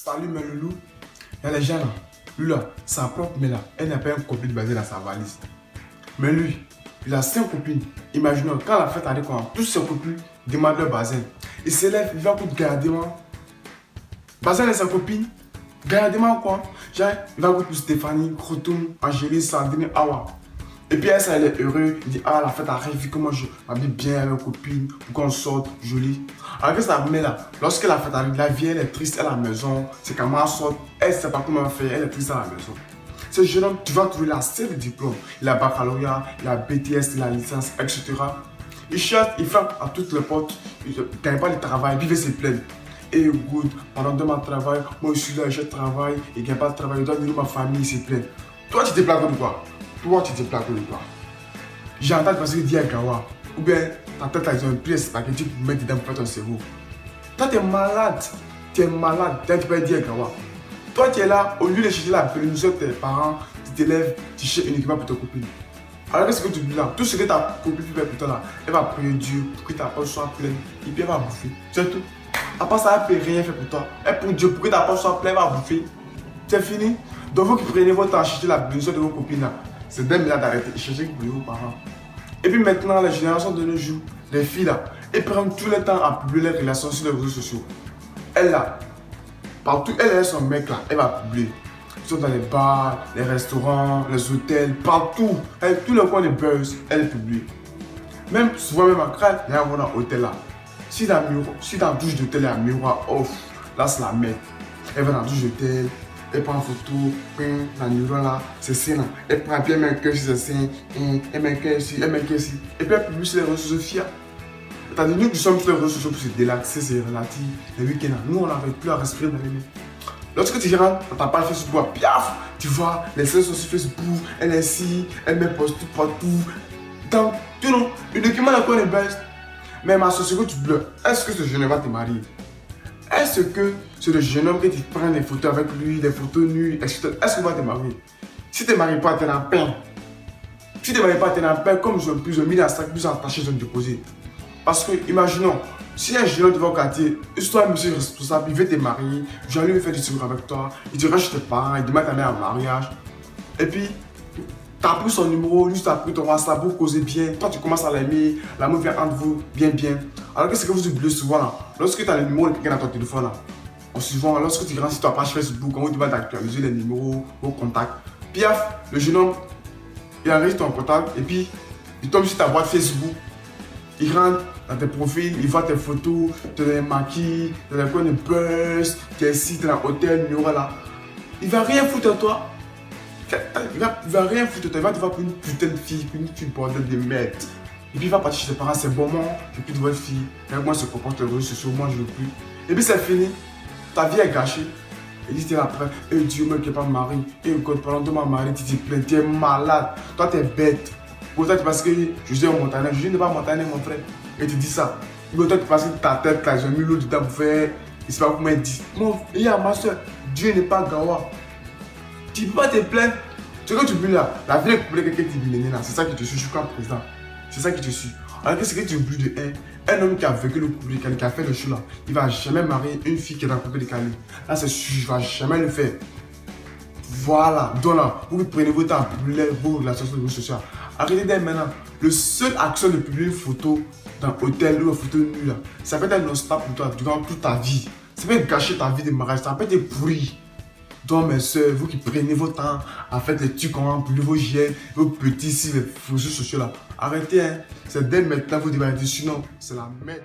Salut mes loulous. Il y a les gens là. Lui là, sa propre mais là, elle n'a pas une copine basée dans sa valise. Mais lui, il a 5 copines. Imaginons, quand la fête arrive, tous ses copines demandent leur bazen. Il s'élève, il va pour gardement. Bazen et sa copine, gardement quoi. Genre, il va pour Stéphanie, Krotoum, Angéline, Sandrine, Awa. Et puis elle, ça, elle est heureux. Il dit, ah, la fête arrive, vu comment je m'habille bien avec mes copines, pour qu'on sorte, jolie. Alors que sa mère là, lorsque la fête arrive, la vie, elle est triste à la maison. C'est comment elle sort, elle ne sait pas comment faire, elle est triste à la maison. Ce jeune homme, tu vas trouver la seule diplôme. Il a baccalauréat, il a BTS, il a licence, etc. Il cherche, il frappe à toutes les portes, il ne gagne pas de travail, puis il veut se plaindre. Et good, pendant 2 mois de travail, moi je suis là, je travaille, il ne gagne pas de travail, je dois nourrir ma famille, il se plaint. Toi, tu te plains de quoi? Toi, tu te plains de quoi? J'entends parce que tu dis à Gawa, ou bien ta tête là, ils ont pris un spaghetti pour mettre dedans pour faire ton cerveau. Toi, tu es malade, tu peux dire à Gawa. Toi, tu es là, au lieu de chercher la permission de tes parents, tu t'élèves, tu cherches uniquement pour ta copine. Alors qu'est-ce que tu dis là? Tout ce que ta copine fait pour toi là, elle va prier Dieu pour que ta poche soit pleine et puis elle va bouffer. C'est tout. À part ça, elle ne peut rien faire pour toi. Elle prie Dieu pour que ta poche soit pleine, elle va bouffer. C'est fini. Donc vous qui prenez votre temps à chercher la permission de vos copines là, c'est d'un milliard d'arrêter de chercher pour vos parents. Et puis maintenant, les générations de nos jours, les filles là, elles prennent tout le temps à publier les relations sur les réseaux sociaux. Elle là, partout, elle et son mec là, elle va publier. Ils sont dans les bars, les restaurants, les hôtels, partout. Elle, tout le coin de buzz, elle publie. Même souvent, même en crâne, il y a un hôtel là. Si dans la douche d'hôtel, il y a un miroir off, là c'est la mec. Elle va dans la douche d'hôtel, elle prend une photo, la miroir là, c'est ça là. Elle prend bien un cœur sur ses seins, elle met un cœur ici, elle met un cœur ici. Et puis elle publie sur les réseaux sociaux. Tandis que nous qui sommes sur les réseaux sociaux pour se délaxer, c'est relatif. Les week-ends, nous on n'arrive plus à respirer dans les mains. Lorsque tu rentres dans ta page Facebook, piaf, tu vois les réseaux sociaux sur Facebook, elle est ici, elle met post tout partout. Donc, tu know, le document là, quoi est best. Mais ma société, tu pleures. Est-ce que ce jeune homme va te marier? Est-ce que c'est le jeune homme que tu prends des photos avec lui, des photos nues, etc. Est-ce qu'il va te marier? Si tu ne te maries pas, tu es en peine. Si tu ne te maries pas, tu es en peine, comme je mis la sac, plus attaché, je vais me déposer. Parce que, imaginons, si un jeune homme devant au quartier, histoire de monsieur responsable, il veut te marier, Jean-Louis veut faire du séjour avec toi, il te reste chez tes parents, il demande ta mère en mariage. Et puis, tu as pris son numéro, lui tu as pris ton WhatsApp, vous causez bien, toi tu commences à l'aimer, l'amour vient entre vous, bien. Alors que c'est que vous oubliez souvent là, lorsque tu as le numéro de quelqu'un dans ton téléphone là, souvent lorsque tu rentres sur ta page Facebook, on te demande d'actualiser les numéros, vos contacts. Piaf, le jeune homme, il enregistre ton contact et puis il tombe sur ta boîte Facebook. Il rentre dans tes profils, il voit tes photos, tu les maquilles, tu les coins de buzz, tu es ici, tu es dans l'hôtel, numéro là. Il va rien foutre de toi. Il va rien foutre de toi. Il va te voir pour une putain de fille, pour une fille bordel de merde. Et puis il va partir chez ses parents, c'est bon, moi, je veux plus de votre fille. Avec moi, je se comporte sur les réseaux sociaux, moi, je veux plus. Et puis c'est fini. Ta vie est gâchée. Et dit, après, et Dieu, moi qui n'ai pas marié. Et God, pendant 2 mois marié, tu te plains, tu es malade. Toi, tu es bête. Pourtant, tu penses que je suis un montagnard. Je ne suis pas montagnard, mon frère. Et tu dis ça. Pourtant, tu penses que ta tête, là, j'ai mis l'eau dedans pour faire. Il ne sait pas comment il dit. Mon frère, ma soeur, Dieu n'est pas gawa. Tu ne peux pas te plaindre. Ce que tu oublies là, la vie est couplée avec quelqu'un qui est millénaire là. C'est ça qui te suit, je suis comme président. C'est ça qui te suit. Alors qu'est-ce que tu oublies de un homme qui a vécu le couple décalé, qui a fait le show là, il ne va jamais marier une fille qui est dans le couple décalé. Là, c'est sûr, il ne va jamais le faire. Voilà, donc là, vous prenez votre temps à publier vos relations sur les réseaux sociaux. Arrêtez d'être maintenant. Le seul action de publier une photo dans l'hôtel ou une photo nue là, ça peut être non-stop pour toi durant toute ta vie. Ça peut gâcher ta vie de mariage, ça peut être pourri. Donc mes soeurs, vous qui prenez votre temps à faire des trucs comme publier vos gènes, vos petits sur les réseaux sociaux là, arrêtez, hein. C'est dès maintenant vous devez arrêter, sinon c'est la merde.